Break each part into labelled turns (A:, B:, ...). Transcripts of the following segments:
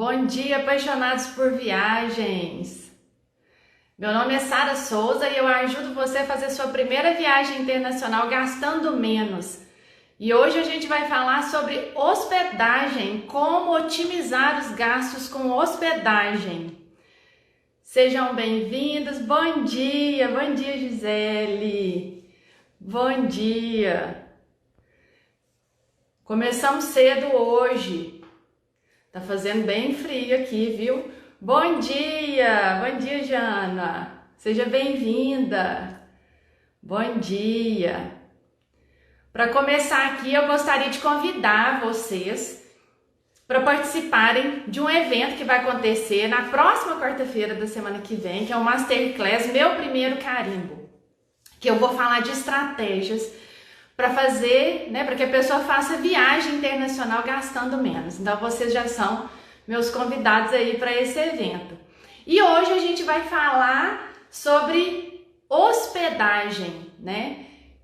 A: Bom dia, apaixonados por viagens! Meu nome é Sara Souza e eu ajudo você a fazer sua primeira viagem internacional gastando menos. E hoje a gente vai falar sobre hospedagem, como otimizar os gastos com hospedagem. Sejam bem-vindos, bom dia Gisele, bom dia! Começamos cedo hoje. Tá fazendo bem frio aqui, viu? Bom dia Jana, seja bem-vinda, bom dia. Para começar aqui, eu gostaria de convidar vocês para participarem de um evento que vai acontecer na próxima quarta-feira da semana que vem, que é o Masterclass Meu Primeiro Carimbo, que eu vou falar de estratégias para fazer, para que a pessoa faça viagem internacional gastando menos. Então vocês já são meus convidados aí para esse evento. E hoje a gente vai falar sobre hospedagem,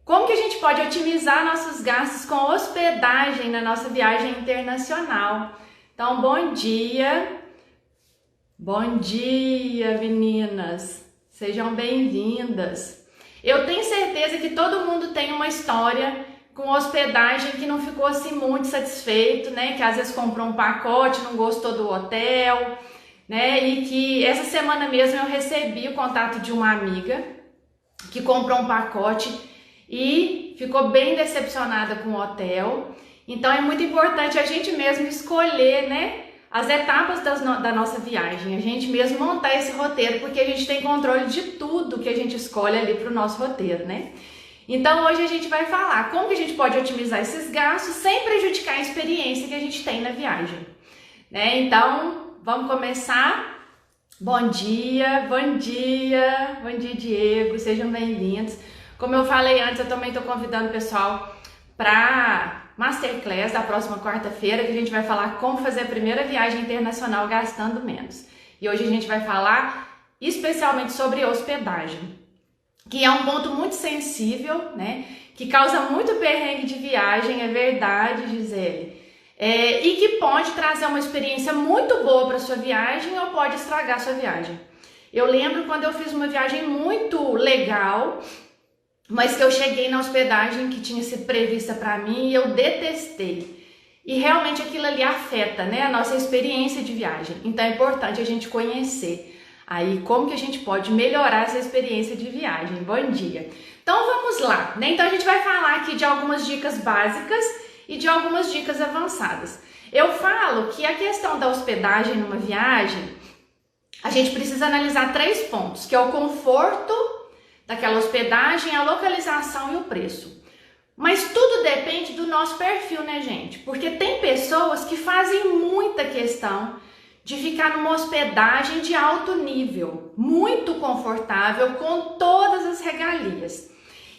A: Como que a gente pode otimizar nossos gastos com hospedagem na nossa viagem internacional? Então, bom dia meninas, sejam bem-vindas. Eu tenho certeza que todo mundo tem uma história com hospedagem que não ficou assim muito satisfeito, que às vezes comprou um pacote, não gostou do hotel, e que essa semana mesmo eu recebi o contato de uma amiga que comprou um pacote e ficou bem decepcionada com o hotel. Então é muito importante a gente mesmo escolher, as etapas da nossa viagem, a gente mesmo montar esse roteiro, porque a gente tem controle de tudo que a gente escolhe ali para o nosso roteiro, Então hoje a gente vai falar como que a gente pode otimizar esses gastos sem prejudicar a experiência que a gente tem na viagem, Então vamos começar. Bom dia Diego, sejam bem-vindos. Como eu falei antes, eu também estou convidando o pessoal para Masterclass da próxima quarta-feira, que a gente vai falar como fazer a primeira viagem internacional gastando menos. E hoje a gente vai falar especialmente sobre hospedagem, que é um ponto muito sensível, que causa muito perrengue de viagem, é verdade, Gisele, e que pode trazer uma experiência muito boa para sua viagem ou pode estragar sua viagem. Eu lembro quando eu fiz uma viagem muito legal, mas que eu cheguei na hospedagem que tinha sido prevista para mim e eu detestei. E realmente aquilo ali afeta, a nossa experiência de viagem. Então é importante a gente conhecer aí como que a gente pode melhorar essa experiência de viagem. Bom dia! Então vamos lá, Então a gente vai falar aqui de algumas dicas básicas e de algumas dicas avançadas. Eu falo que a questão da hospedagem numa viagem, a gente precisa analisar 3 pontos, que é o conforto daquela hospedagem, a localização e o preço. Mas tudo depende do nosso perfil, gente? Porque tem pessoas que fazem muita questão de ficar numa hospedagem de alto nível, muito confortável, com todas as regalias.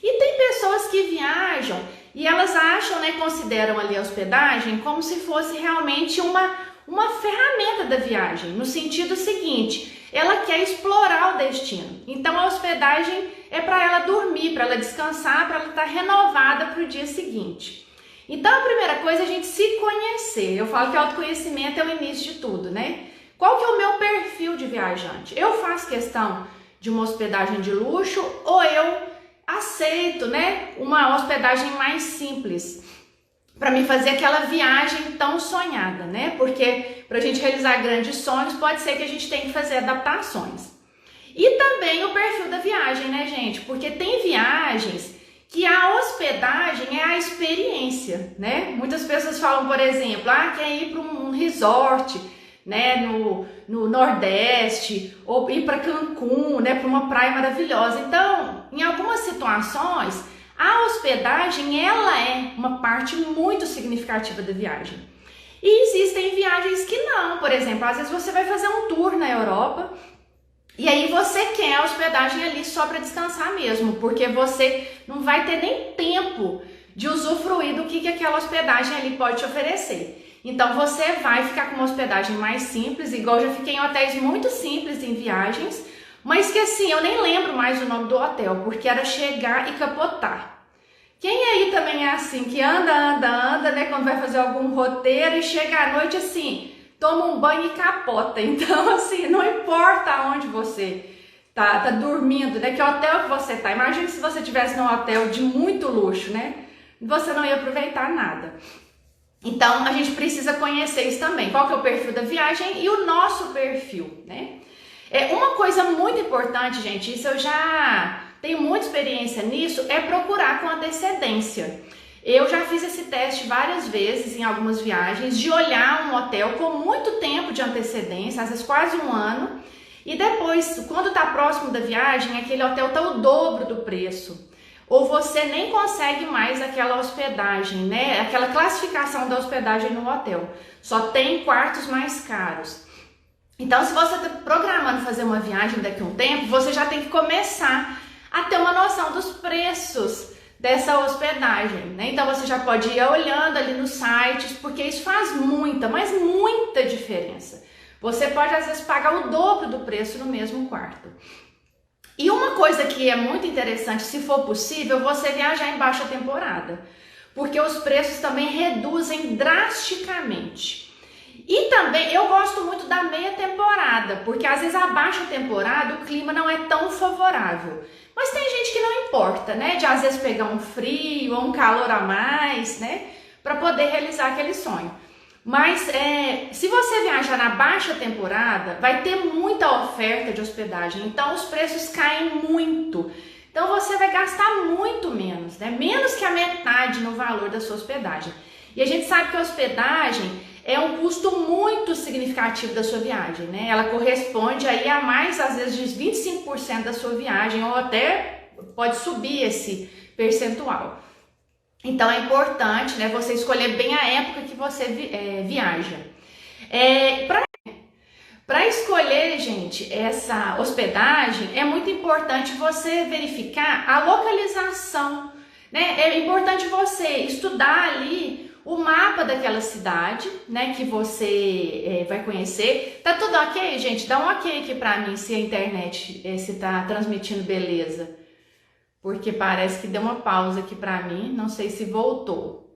A: E tem pessoas que viajam e elas acham, consideram ali a hospedagem como se fosse realmente uma ferramenta da viagem, no sentido seguinte: ela quer explorar o destino. Então a hospedagem é para ela dormir, para ela descansar, para ela estar renovada para o dia seguinte. Então a primeira coisa é a gente se conhecer. Eu falo que o autoconhecimento é o início de tudo, Qual que é o meu perfil de viajante? Eu faço questão de uma hospedagem de luxo ou eu aceito, uma hospedagem mais simples, para me fazer aquela viagem tão sonhada, Porque para a gente realizar grandes sonhos, pode ser que a gente tenha que fazer adaptações. E também o perfil da viagem, gente? Porque tem viagens que a hospedagem é a experiência, Muitas pessoas falam, por exemplo, quer ir para um resort, no Nordeste, ou ir para Cancún, para uma praia maravilhosa. Então, em algumas situações, a hospedagem, ela é uma parte muito significativa da viagem. E existem viagens que não. Por exemplo, às vezes você vai fazer um tour na Europa e aí você quer a hospedagem ali só para descansar mesmo, porque você não vai ter nem tempo de usufruir do que aquela hospedagem ali pode te oferecer. Então você vai ficar com uma hospedagem mais simples, igual eu já fiquei em hotéis muito simples em viagens, mas que assim, eu nem lembro mais o nome do hotel, porque era chegar e capotar. Quem aí também é assim, que anda, quando vai fazer algum roteiro e chega à noite assim, toma um banho e capota. Então, assim, não importa onde você tá dormindo, né? Que hotel que você tá. Imagina se você estivesse num hotel de muito luxo, né? Você não ia aproveitar nada. Então, a gente precisa conhecer isso também. Qual que é o perfil da viagem e o nosso perfil, né? Uma coisa muito importante, gente, isso eu já tenho muita experiência nisso, é procurar com antecedência. Eu já fiz esse teste várias vezes em algumas viagens, de olhar um hotel com muito tempo de antecedência, às vezes quase um ano, e depois, quando está próximo da viagem, aquele hotel está o dobro do preço. Ou você nem consegue mais aquela hospedagem, né? Aquela classificação da hospedagem no hotel. Só tem quartos mais caros. Então, se você está programando fazer uma viagem daqui a um tempo, você já tem que começar a ter uma noção dos preços dessa hospedagem, né? Então, você já pode ir olhando ali nos sites, porque isso faz muita, mas muita diferença. Você pode, às vezes, pagar o dobro do preço no mesmo quarto. E uma coisa que é muito interessante, se for possível, você viajar em baixa temporada, porque os preços também reduzem drasticamente. E também eu gosto muito da meia temporada, porque às vezes a baixa temporada o clima não é tão favorável. Mas tem gente que não importa, né? De às vezes pegar um frio ou um calor a mais, né? Para poder realizar aquele sonho. Mas se você viajar na baixa temporada, vai ter muita oferta de hospedagem, então os preços caem muito. Então você vai gastar muito menos, né? Menos que a metade no valor da sua hospedagem. E a gente sabe que a hospedagem é um custo muito significativo da sua viagem, né? Ela corresponde aí a mais, às vezes, de 25% da sua viagem, ou até pode subir esse percentual. Então é importante, né, você escolher bem a época que você viaja. Para escolher, gente, essa hospedagem, é muito importante você verificar a localização, né? É importante você estudar ali o mapa daquela cidade, né, que você vai conhecer. Tá tudo ok, gente? Dá um ok aqui para mim se a internet se tá transmitindo beleza. Porque parece que deu uma pausa aqui para mim, não sei se voltou.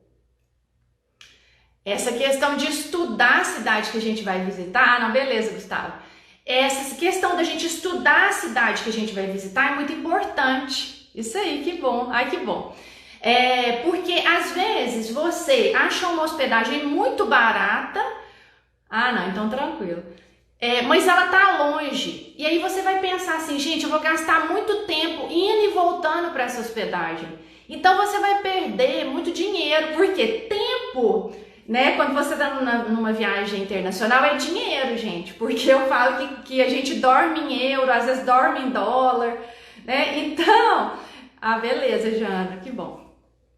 A: Essa questão de estudar a cidade que a gente vai visitar, não, beleza, Gustavo. Essa questão da gente estudar a cidade que a gente vai visitar é muito importante. Isso aí, que bom, ai que bom. Porque às vezes você acha uma hospedagem muito barata, não, então tranquilo. Mas ela tá longe, e aí você vai pensar assim, gente, eu vou gastar muito tempo indo e voltando para essa hospedagem. Então você vai perder muito dinheiro, porque tempo, né, quando você tá numa viagem internacional é dinheiro, gente, porque eu falo que a gente dorme em euro, às vezes dorme em dólar, né, então, beleza, Jana, que bom.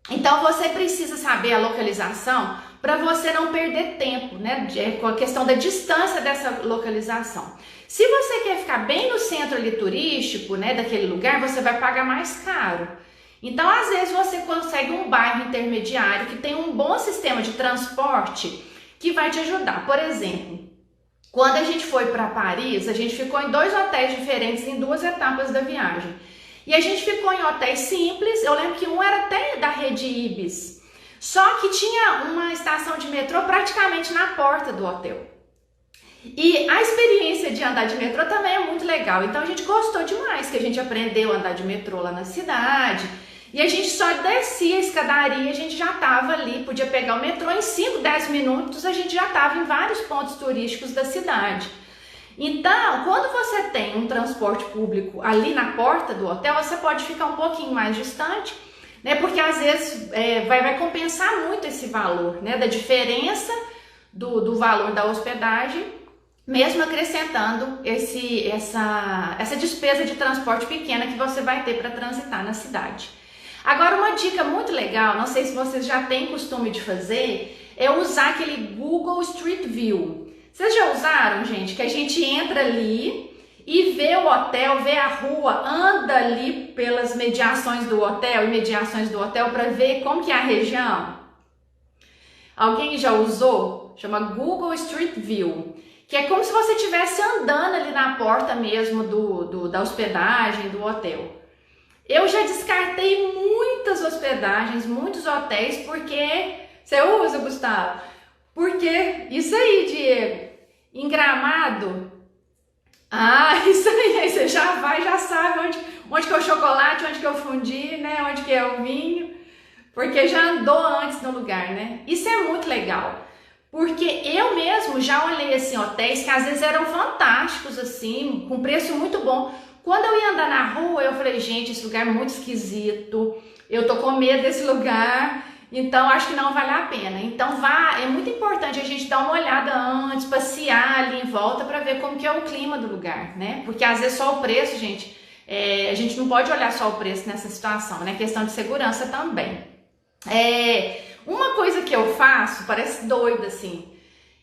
A: Então você precisa saber a localização para você não perder tempo, né? Com a questão da distância dessa localização. Se você quer ficar bem no centro ali turístico, né, daquele lugar, você vai pagar mais caro. Então, às vezes você consegue um bairro intermediário que tem um bom sistema de transporte que vai te ajudar. Por exemplo, quando a gente foi para Paris, a gente ficou em 2 hotéis diferentes em 2 etapas da viagem. E a gente ficou em hotéis simples, eu lembro que um era até da rede Ibis, só que tinha uma estação de metrô praticamente na porta do hotel. E a experiência de andar de metrô também é muito legal, então a gente gostou demais, que a gente aprendeu a andar de metrô lá na cidade, e a gente só descia a escadaria, a gente já estava ali, podia pegar o metrô, em 5, 10 minutos a gente já estava em vários pontos turísticos da cidade. Então, quando você tem um transporte público ali na porta do hotel, você pode ficar um pouquinho mais distante, né? Porque às vezes vai compensar muito esse valor, né? Da diferença do valor da hospedagem, mesmo acrescentando essa despesa de transporte pequena que você vai ter para transitar na cidade. Agora, uma dica muito legal, não sei se vocês já têm costume de fazer, é usar aquele Google Street View. Vocês já usaram, gente? Que a gente entra ali e vê o hotel, vê a rua, anda ali pelas mediações do hotel e mediações do hotel para ver como que é a região? Alguém já usou? Chama Google Street View, que é como se você estivesse andando ali na porta mesmo da hospedagem, do hotel. Eu já descartei muitas hospedagens, muitos hotéis, porque... Você usa, Gustavo? Porque, isso aí, Diego, Em Gramado, isso aí você já vai, já sabe onde que é o chocolate, onde que é o fundi, né? Onde que é o vinho, porque já andou antes no lugar, né? Isso é muito legal, porque eu mesmo já olhei assim hotéis que às vezes eram fantásticos assim, com preço muito bom. Quando eu ia andar na rua, eu falei, gente, esse lugar é muito esquisito, eu tô com medo desse lugar, então acho que não vale a pena. Então é muito importante a gente dar uma olhada antes, passear ali em volta para ver como que é o clima do lugar, né? Porque às vezes só o preço, gente, a gente não pode olhar só o preço nessa situação, né? Questão de segurança também. Uma coisa que eu faço, parece doida assim,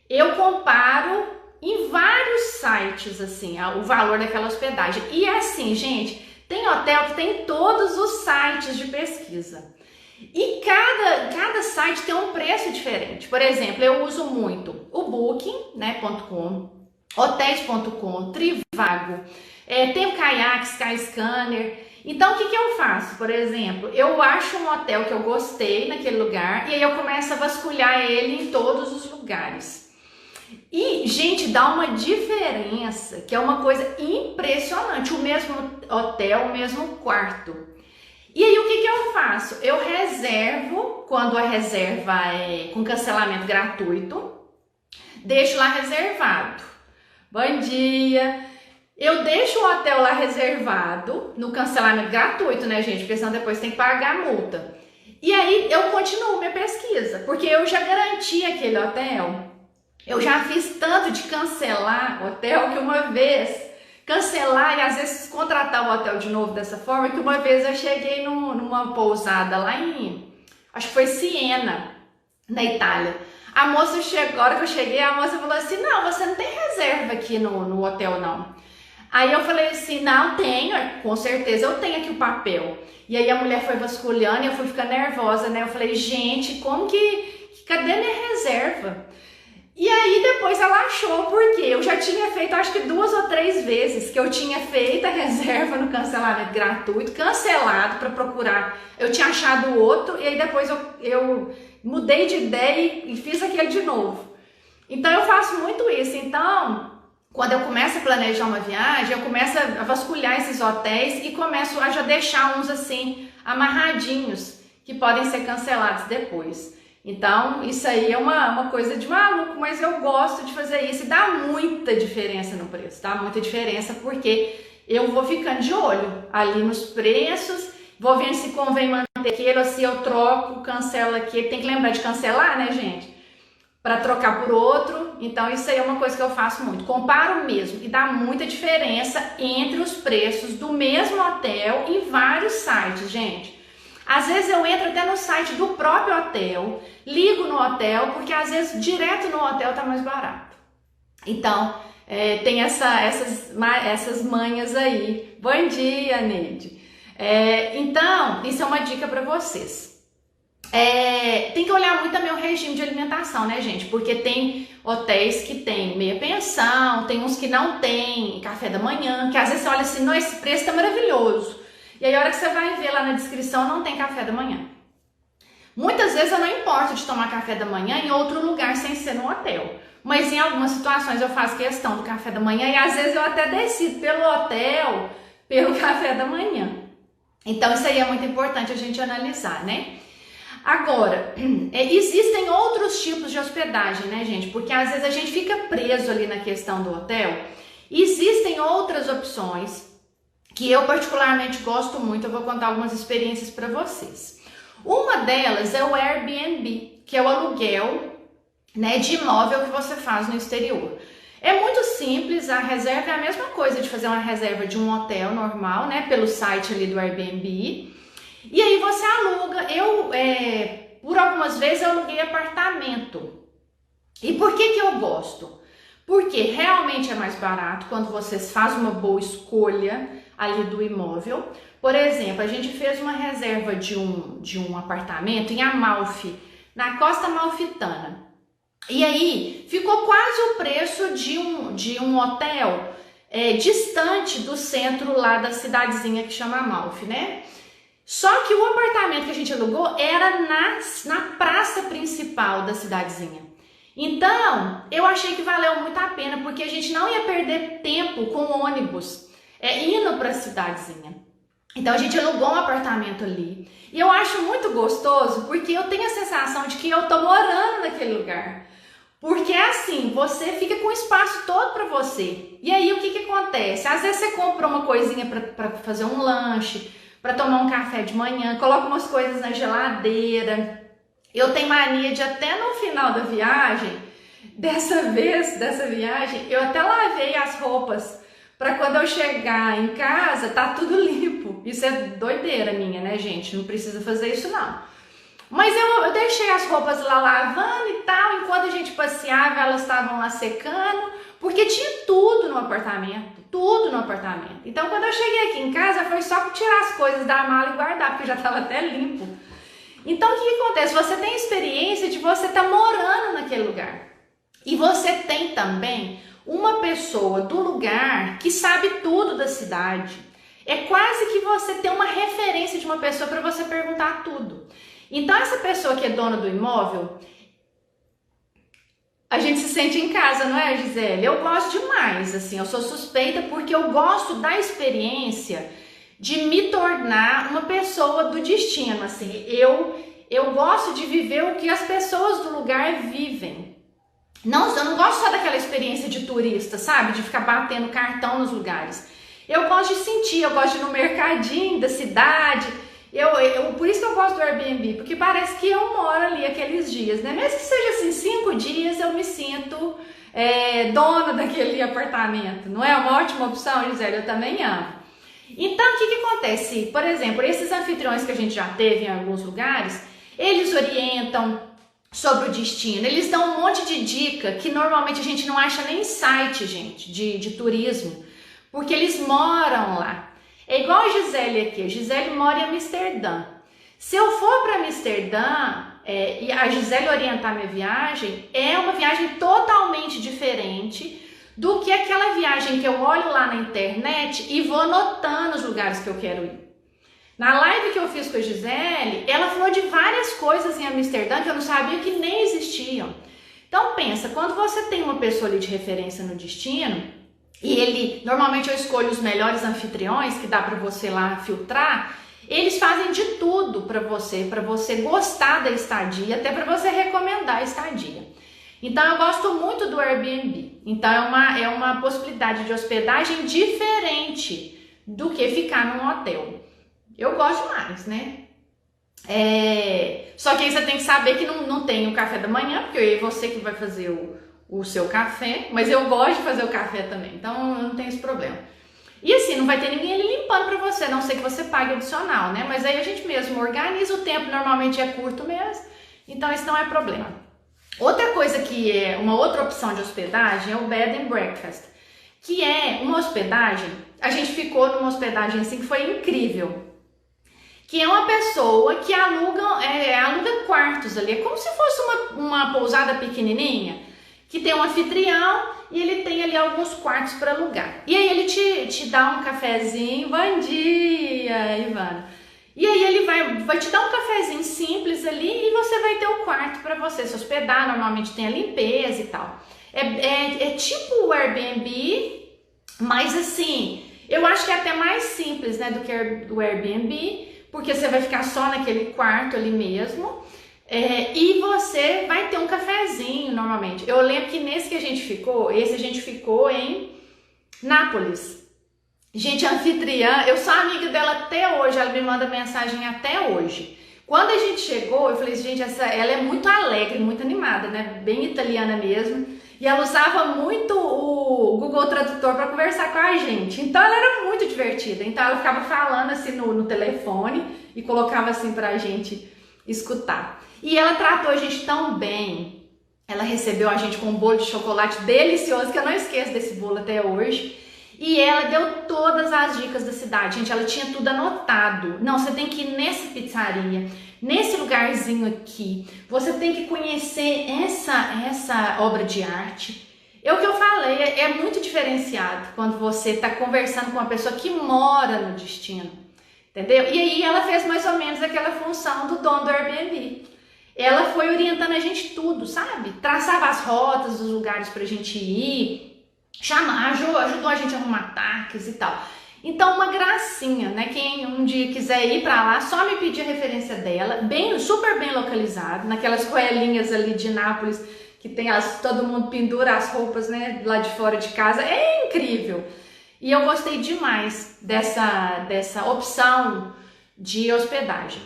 A: eu comparo em vários sites assim, o valor daquela hospedagem. E assim, gente, tem hotel que tem todos os sites de pesquisa. E cada site tem um preço diferente. Por exemplo, eu uso muito o Booking, né, .com, Hotels.com, Trivago, tem o Kayak, Skyscanner. Então, o que eu faço? Por exemplo, eu acho um hotel que eu gostei naquele lugar e aí eu começo a vasculhar ele em todos os lugares. E, gente, dá uma diferença, que é uma coisa impressionante. O mesmo hotel, o mesmo quarto. E aí, o que eu faço? Eu reservo, quando a reserva é com cancelamento gratuito, deixo lá reservado. Bom dia! Eu deixo o hotel lá reservado, no cancelamento gratuito, né, gente? Porque senão depois tem que pagar a multa. E aí, eu continuo minha pesquisa, porque eu já garanti aquele hotel. Eu já fiz tanto de cancelar o hotel que uma vez... cancelar e às vezes contratar o hotel de novo dessa forma, que uma vez eu cheguei numa pousada lá acho que foi Siena, na Itália. A moça chegou, a hora que eu cheguei, a moça falou assim, não, você não tem reserva aqui no hotel não. Aí eu falei assim, não, tenho, com certeza eu tenho aqui o papel. E aí a mulher foi vasculhando e eu fui ficando nervosa, né? Eu falei, gente, cadê minha reserva? E aí depois ela achou, porque eu já tinha feito, acho que 2 ou 3 vezes que eu tinha feito a reserva no cancelamento gratuito, cancelado para procurar. Eu tinha achado outro e aí depois eu mudei de ideia e fiz aquele de novo. Então eu faço muito isso. Então, quando eu começo a planejar uma viagem, eu começo a vasculhar esses hotéis e começo a já deixar uns assim amarradinhos que podem ser cancelados depois. Então, isso aí é uma coisa de maluco, mas eu gosto de fazer isso e dá muita diferença no preço, dá muita diferença porque eu vou ficando de olho ali nos preços, vou vendo se convém manter aquele ou se eu troco, cancelo aquele, tem que lembrar de cancelar, né, gente? Para trocar por outro, então isso aí é uma coisa que eu faço muito, comparo mesmo e dá muita diferença entre os preços do mesmo hotel em vários sites, gente. Às vezes eu entro até no site do próprio hotel, ligo no hotel, porque às vezes direto no hotel tá mais barato. Então, tem essas manhas aí. Bom dia, Neide. Então, isso é uma dica para vocês. Tem que olhar muito também o regime de alimentação, né, gente? Porque tem hotéis que tem meia pensão, tem uns que não tem café da manhã, que às vezes você olha assim, não, esse preço tá maravilhoso. E aí a hora que você vai ver lá na descrição, não tem café da manhã. Muitas vezes eu não importo de tomar café da manhã em outro lugar sem ser no hotel. Mas em algumas situações eu faço questão do café da manhã e às vezes eu até decido pelo hotel, pelo café da manhã. Então isso aí é muito importante a gente analisar, né? Agora, existem outros tipos de hospedagem, né, gente? Porque às vezes a gente fica preso ali na questão do hotel. Existem outras opções que eu particularmente gosto muito, eu vou contar algumas experiências para vocês. Uma delas é o Airbnb, que é o aluguel, né, de imóvel que você faz no exterior. É muito simples, a reserva é a mesma coisa de fazer uma reserva de um hotel normal, né, pelo site ali do Airbnb. E aí você aluga, por algumas vezes eu aluguei apartamento. E por que eu gosto? Porque realmente é mais barato quando você faz uma boa escolha ali do imóvel. Por exemplo, a gente fez uma reserva de um apartamento em Amalfi, na Costa Amalfitana. E aí ficou quase o preço de um hotel distante do centro lá da cidadezinha que chama Amalfi, né? Só que o apartamento que a gente alugou era na praça principal da cidadezinha. Então, eu achei que valeu muito a pena, porque a gente não ia perder tempo com o ônibus indo para a cidadezinha. Então, a gente alugou um apartamento ali. E eu acho muito gostoso, porque eu tenho a sensação de que eu tô morando naquele lugar. Porque assim, você fica com o espaço todo para você. E aí, o que acontece? Às vezes você compra uma coisinha para fazer um lanche, para tomar um café de manhã, coloca umas coisas na geladeira. Eu tenho mania de até no final da viagem, dessa viagem, eu até lavei as roupas para quando eu chegar em casa, tá tudo limpo. Isso é doideira minha, né, gente? Não precisa fazer isso, não. Mas eu deixei as roupas lá lavando e tal, enquanto a gente passeava, elas estavam lá secando, porque tinha tudo no apartamento, tudo no apartamento. Então, quando eu cheguei aqui em casa, foi só tirar as coisas da mala e guardar, porque já estava até limpo. Então, o que acontece? Você tem experiência de você estar morando naquele lugar. E você tem também uma pessoa do lugar que sabe tudo da cidade. É quase que você tem uma referência de uma pessoa para você perguntar tudo. Então, essa pessoa que é dona do imóvel, a gente se sente em casa, não é, Gisele? Eu gosto demais, assim, eu sou suspeita porque eu gosto da experiência de me tornar uma pessoa do destino, assim. Eu gosto de viver o que as pessoas do lugar vivem. Não, eu não gosto só daquela experiência de turista, sabe? De ficar batendo cartão nos lugares. Eu gosto de sentir, eu gosto de ir no mercadinho da cidade. Por isso que eu gosto do Airbnb, porque parece que eu moro ali aqueles dias, né? Mesmo que seja assim, 5 dias, eu me sinto dona daquele apartamento. Não é uma ótima opção, Gisele? Eu também amo. Então, o que acontece? Por exemplo, esses anfitriões que a gente já teve em alguns lugares, eles orientam sobre o destino, eles dão um monte de dica que normalmente a gente não acha nem em site, gente, de turismo, porque eles moram lá. É igual a Gisele aqui, a Gisele mora em Amsterdã. Se eu for para Amsterdã e a Gisele orientar minha viagem, é uma viagem totalmente diferente do que aquela viagem que eu olho lá na internet e vou anotando os lugares que eu quero ir. Na live que eu fiz com a Gisele, ela falou de várias coisas em Amsterdã que eu não sabia que nem existiam. Então pensa, quando você tem uma pessoa ali de referência no destino, e normalmente eu escolho os melhores anfitriões que dá para você lá filtrar, eles fazem de tudo para você gostar da estadia, até para você recomendar a estadia. Então eu gosto muito do Airbnb. Então é uma possibilidade de hospedagem diferente do que ficar num hotel. Eu gosto mais, né? Só que aí você tem que saber que não tem o café da manhã, porque é você que vai fazer o seu café, mas eu gosto de fazer o café também, então eu não tenho esse problema. E assim, não vai ter ninguém ali limpando pra você, a não ser que você pague adicional, né? Mas aí a gente mesmo organiza, o tempo normalmente é curto mesmo, então isso não é problema. Outra coisa que é uma outra opção de hospedagem é o Bed and Breakfast, que é uma hospedagem, a gente ficou numa hospedagem assim que foi incrível, que é uma pessoa que aluga quartos ali, é como se fosse uma pousada pequenininha, que tem um anfitrião e ele tem ali alguns quartos para alugar. E aí ele te dá um cafezinho, bom dia, Ivana. E aí ele vai te dar um cafezinho simples ali e você vai ter o quarto para você se hospedar, normalmente tem a limpeza e tal. É tipo o Airbnb, mas assim, eu acho que é até mais simples, né, do que o Airbnb, porque você vai ficar só naquele quarto ali mesmo. E você vai ter um cafezinho normalmente. Eu lembro que nesse que a gente ficou, em Nápoles. Gente, a anfitriã, eu sou amiga dela até hoje, ela me manda mensagem até hoje. Quando a gente chegou, eu falei, gente, ela é muito alegre, muito animada, né? Bem italiana mesmo. E ela usava muito o Google Tradutor para conversar com a gente. Então ela era muito divertida. Então ela ficava falando assim no telefone e colocava assim pra gente escutar. E ela tratou a gente tão bem. Ela recebeu a gente com um bolo de chocolate delicioso, que eu não esqueço desse bolo até hoje. E ela deu todas as dicas da cidade. Gente, ela tinha tudo anotado. Não, você tem que ir nessa pizzaria, nesse lugarzinho aqui. Você tem que conhecer essa obra de arte. É o que eu falei, é muito diferenciado quando você está conversando com uma pessoa que mora no destino. Entendeu? E aí ela fez mais ou menos aquela função do dono do Airbnb. ela foi orientando a gente tudo, sabe? Traçava as rotas dos lugares pra gente ir, ajudou a gente a arrumar táxis e tal. Então, uma gracinha, né? Quem um dia quiser ir pra lá, só me pedir a referência dela, super bem localizado, naquelas coelhinhas ali de Nápoles, que tem todo mundo pendura as roupas, né, lá de fora de casa. É incrível. E eu gostei demais dessa opção de hospedagem.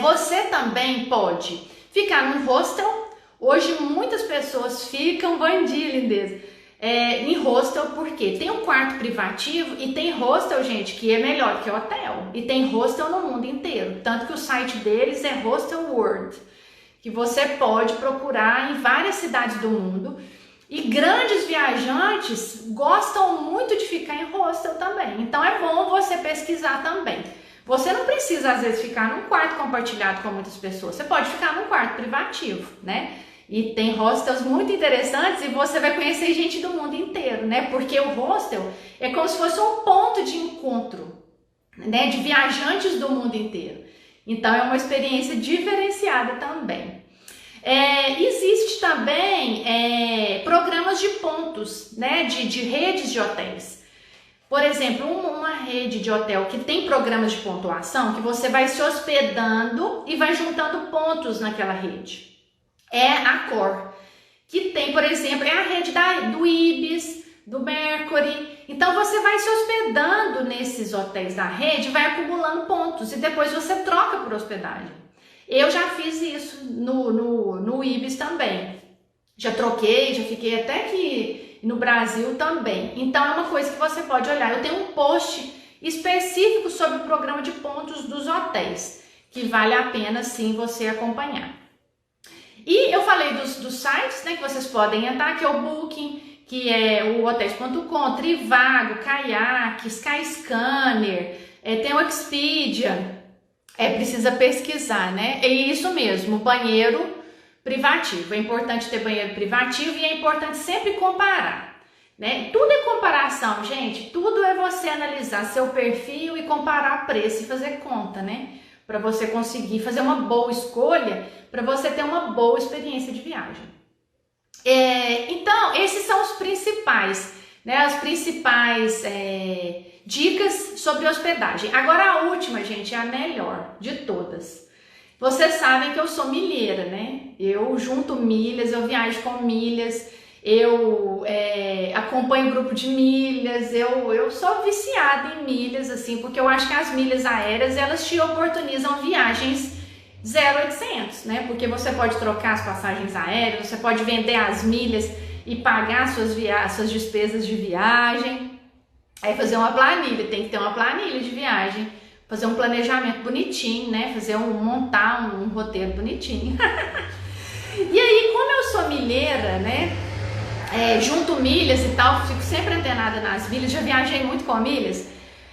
A: Você também pode ficar num hostel. Hoje muitas pessoas ficam, bom dia, lindeza, em hostel, porque tem um quarto privativo e tem hostel, gente, que é melhor que hotel. E tem hostel no mundo inteiro. Tanto que o site deles é Hostel World, que você pode procurar em várias cidades do mundo. E grandes viajantes gostam muito de ficar em hostel também. Então é bom você pesquisar também. Você não precisa, às vezes, ficar num quarto compartilhado com muitas pessoas. Você pode ficar num quarto privativo, né? E tem hostels muito interessantes e você vai conhecer gente do mundo inteiro, né? Porque o hostel é como se fosse um ponto de encontro, né? De viajantes do mundo inteiro. Então é uma experiência diferenciada também. Existe também programas de pontos, né? De redes de hotéis. Por exemplo, uma rede de hotel que tem programas de pontuação, que você vai se hospedando e vai juntando pontos naquela rede. É a Accor, que tem, por exemplo, é a rede do Ibis, do Mercury. Então você vai se hospedando nesses hotéis da rede, vai acumulando pontos e depois você troca por hospedagem. Eu já fiz isso no Ibis também. Já troquei, já fiquei até que no Brasil também. Então é uma coisa que você pode olhar. Eu tenho um post específico sobre o programa de pontos dos hotéis, que vale a pena sim você acompanhar. E eu falei dos sites, né, que vocês podem entrar, que é o Booking, que é o Hotels.com, Trivago, Kayak, Skyscanner, tem o Expedia. Precisa pesquisar, né? É isso mesmo, banheiro privativo. É importante ter banheiro privativo e é importante sempre comparar, né? Tudo é comparação, gente. Tudo é você analisar seu perfil e comparar preço e fazer conta, né? Para você conseguir fazer uma boa escolha, para você ter uma boa experiência de viagem. Então, esses são os principais, né? As principais dicas sobre hospedagem. Agora a última, gente, é a melhor de todas. Vocês sabem que eu sou milheira, né? Eu junto milhas, eu viajo com milhas, eu acompanho grupo de milhas, eu sou viciada em milhas, assim, porque eu acho que as milhas aéreas, elas te oportunizam viagens 0800, né? Porque você pode trocar as passagens aéreas, você pode vender as milhas e pagar suas despesas de viagem. Fazer uma planilha, tem que ter uma planilha de viagem. Fazer um planejamento bonitinho, né? Montar um roteiro bonitinho. E aí, como eu sou milheira, né? Junto milhas e tal, fico sempre antenada nas milhas, já viajei muito com milhas.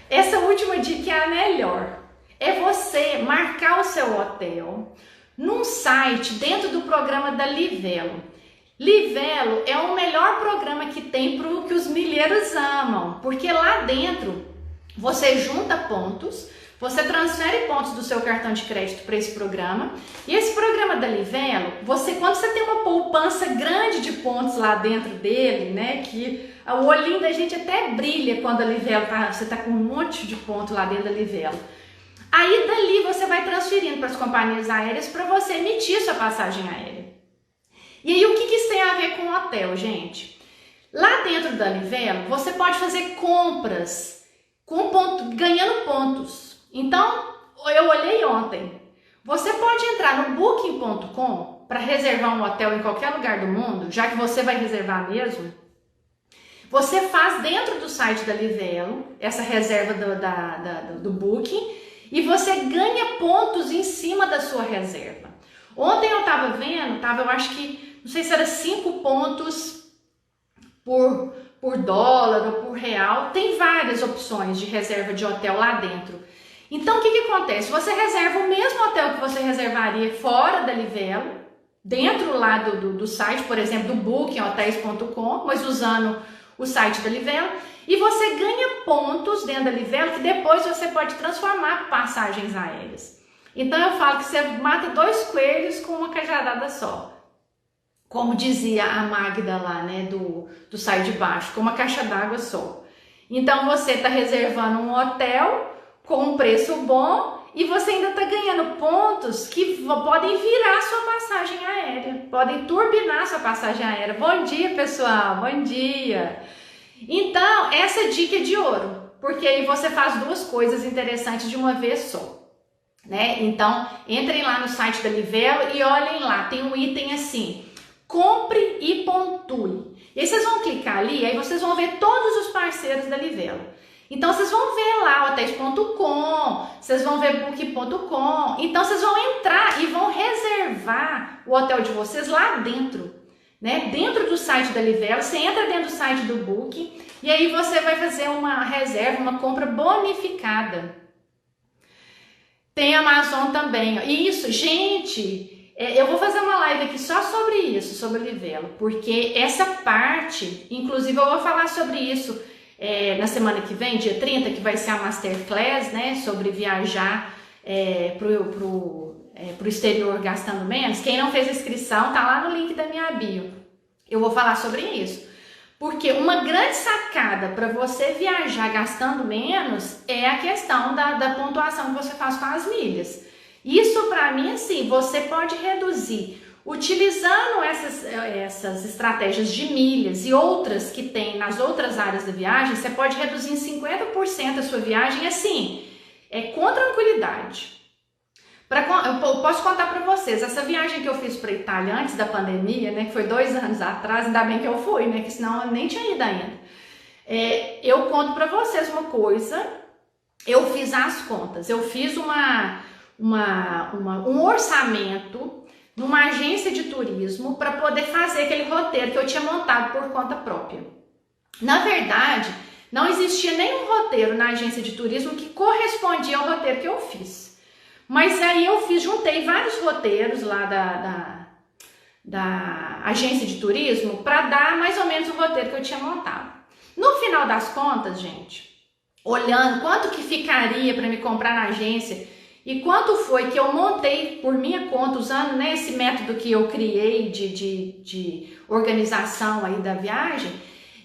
A: Essa última dica é a melhor. É você marcar o seu hotel num site dentro do programa da Livelo. Livelo é o melhor programa que tem para o que os milheiros amam, porque lá dentro você junta pontos, você transfere pontos do seu cartão de crédito para esse programa, e esse programa da Livelo, quando você tem uma poupança grande de pontos lá dentro dele, né, que o olhinho da gente até brilha quando a Livelo você tá com um monte de ponto lá dentro da Livelo. Aí dali você vai transferindo para as companhias aéreas para você emitir sua passagem aérea. E aí o que isso tem a ver com o hotel, gente? Lá dentro da Livelo você pode fazer compras ganhando pontos. Então, eu olhei ontem, você pode entrar no Booking.com para reservar um hotel em qualquer lugar do mundo, já que você vai reservar mesmo. Você faz dentro do site da Livelo essa reserva do Booking e você ganha pontos em cima da sua reserva. Ontem eu estava vendo, eu acho que, não sei se era 5 pontos por dólar ou por real. Tem várias opções de reserva de hotel lá dentro. Então, o que acontece? Você reserva o mesmo hotel que você reservaria fora da Livelo, dentro lá do site, por exemplo, do Booking, hotels.com, mas usando o site da Livelo, e você ganha pontos dentro da Livelo que depois você pode transformar em passagens aéreas. Então eu falo que você mata 2 coelhos com uma cajadada só. Como dizia a Magda lá, né, do Sai de Baixo, com uma caixa d'água só. Então você está reservando um hotel com um preço bom e você ainda está ganhando pontos que podem virar sua passagem aérea, podem turbinar sua passagem aérea. Bom dia, pessoal, bom dia! Então, essa dica é de ouro, porque aí você faz 2 coisas interessantes de uma vez só, né? Então, entrem lá no site da Livelo e olhem lá, tem um item assim, compre e pontue. E aí vocês vão clicar ali, aí vocês vão ver todos os parceiros da Livelo. Então vocês vão ver lá hotéis.com, vocês vão ver book.com, então vocês vão entrar e vão reservar o hotel de vocês lá dentro, né? Dentro do site da Livelo, você entra dentro do site do Book e aí você vai fazer uma reserva, uma compra bonificada. Tem a Amazon também, e isso, gente, eu vou fazer uma live aqui só sobre isso, sobre o Livelo, porque essa parte, inclusive eu vou falar sobre isso na semana que vem, dia 30, que vai ser a Masterclass, né, sobre viajar pro exterior gastando menos. Quem não fez inscrição, tá lá no link da minha bio. Eu vou falar sobre isso. Porque uma grande sacada para você viajar gastando menos é a questão da pontuação que você faz com as milhas. Isso para mim, assim, você pode reduzir utilizando essas estratégias de milhas e outras que tem nas outras áreas da viagem. Você pode reduzir em 50% a sua viagem, assim, com tranquilidade. Eu posso contar para vocês, essa viagem que eu fiz para a Itália antes da pandemia, né, que foi 2 anos atrás, ainda bem que eu fui, né, que senão eu nem tinha ido ainda. Eu conto para vocês uma coisa, eu fiz as contas, eu fiz um orçamento numa agência de turismo para poder fazer aquele roteiro que eu tinha montado por conta própria. Na verdade, não existia nenhum roteiro na agência de turismo que correspondia ao roteiro que eu fiz. Mas aí eu juntei vários roteiros lá da agência de turismo para dar mais ou menos o roteiro que eu tinha montado. No final das contas, gente, olhando quanto que ficaria para me comprar na agência e quanto foi que eu montei por minha conta, usando, né, esse método que eu criei de organização aí da viagem,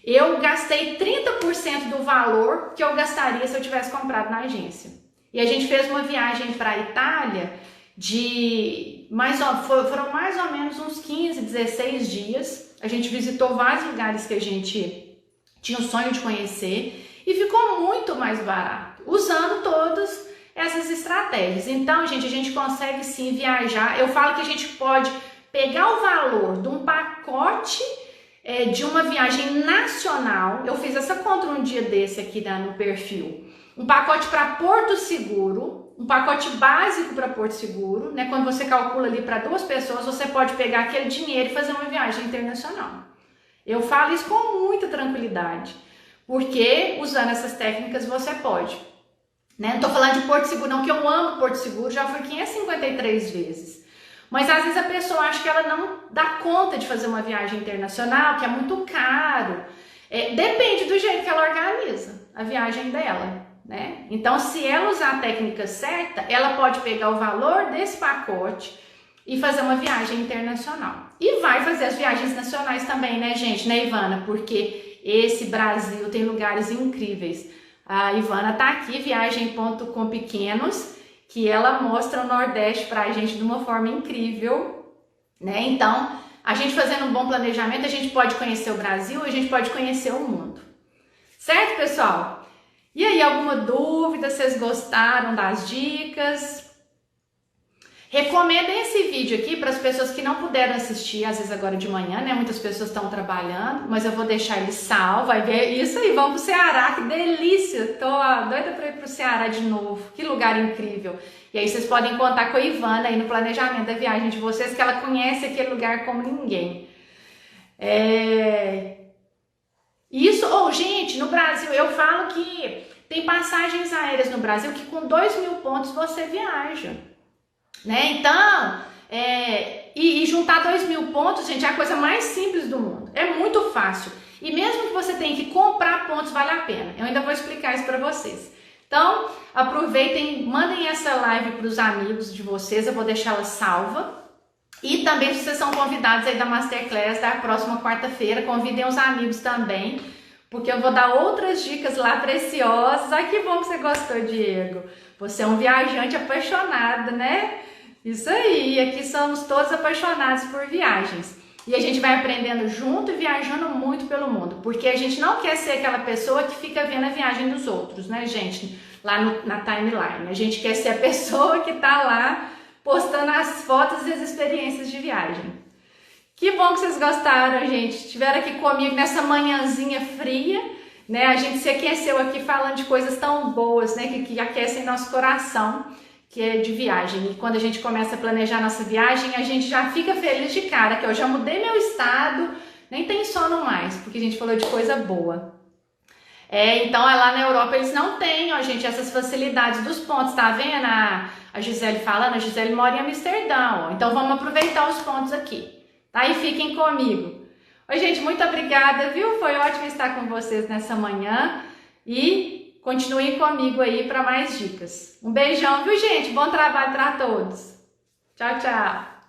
A: eu gastei 30% do valor que eu gastaria se eu tivesse comprado na agência. E a gente fez uma viagem para a Itália foram mais ou menos uns 15, 16 dias. A gente visitou vários lugares que a gente tinha o sonho de conhecer e ficou muito mais barato, usando todas essas estratégias. Então, gente, a gente consegue sim viajar. Eu falo que a gente pode pegar o valor de um pacote de uma viagem nacional. Eu fiz essa conta um dia desse aqui no perfil. Um pacote para Porto Seguro, um pacote básico para Porto Seguro, né? Quando você calcula ali para 2 pessoas, você pode pegar aquele dinheiro e fazer uma viagem internacional. Eu falo isso com muita tranquilidade, porque usando essas técnicas você pode. Né? Não estou falando de Porto Seguro não, que eu amo Porto Seguro, já fui 553 vezes. Mas às vezes a pessoa acha que ela não dá conta de fazer uma viagem internacional, que é muito caro. Depende do jeito que ela organiza a viagem dela. Né? Então, se ela usar a técnica certa, ela pode pegar o valor desse pacote e fazer uma viagem internacional. E vai fazer as viagens nacionais também, né, gente? Né, Ivana? Porque esse Brasil tem lugares incríveis. A Ivana tá aqui, viagem.com pequenos, que ela mostra o Nordeste pra gente de uma forma incrível, né? Então, a gente fazendo um bom planejamento, a gente pode conhecer o Brasil, a gente pode conhecer o mundo. Certo, pessoal? E aí, alguma dúvida? Vocês gostaram das dicas? Recomendem esse vídeo aqui para as pessoas que não puderam assistir, às vezes agora de manhã, né? Muitas pessoas estão trabalhando, mas eu vou deixar ele salvo. Vai ver isso aí, vamos pro Ceará, que delícia! Tô doida para ir pro Ceará de novo, que lugar incrível! E aí vocês podem contar com a Ivana aí no planejamento da viagem de vocês, que ela conhece aquele lugar como ninguém. Gente, no Brasil, eu falo que tem passagens aéreas no Brasil que com 2.000 pontos você viaja, né? Então, e juntar 2.000 pontos, gente, é a coisa mais simples do mundo. É muito fácil. E mesmo que você tenha que comprar pontos, vale a pena. Eu ainda vou explicar isso para vocês. Então, aproveitem, mandem essa live para os amigos de vocês, eu vou deixá-la salva. E também, se vocês são convidados aí da Masterclass da próxima quarta-feira, convidem os amigos também, porque eu vou dar outras dicas lá preciosas. Ai, que bom que você gostou, Diego. Você é um viajante apaixonado, né? Isso aí, aqui somos todos apaixonados por viagens. E a gente vai aprendendo junto e viajando muito pelo mundo, porque a gente não quer ser aquela pessoa que fica vendo a viagem dos outros, né, gente? Lá na timeline. A gente quer ser a pessoa que tá lá postando as fotos e as experiências de viagem. Que bom que vocês gostaram, gente. Estiveram aqui comigo nessa manhãzinha fria, né? A gente se aqueceu aqui falando de coisas tão boas, né? Que aquecem nosso coração, que é de viagem. E quando a gente começa a planejar nossa viagem, a gente já fica feliz de cara, que eu já mudei meu estado, nem tem sono mais, porque a gente falou de coisa boa. Então lá na Europa eles não têm, ó, gente, essas facilidades dos pontos, tá vendo? A Gisele falando, a Gisele mora em Amsterdã, ó. Então vamos aproveitar os pontos aqui, tá? E fiquem comigo. Oi, gente, muito obrigada, viu? Foi ótimo estar com vocês nessa manhã e continuem comigo aí para mais dicas. Um beijão, viu, gente? Bom trabalho para todos. Tchau, tchau.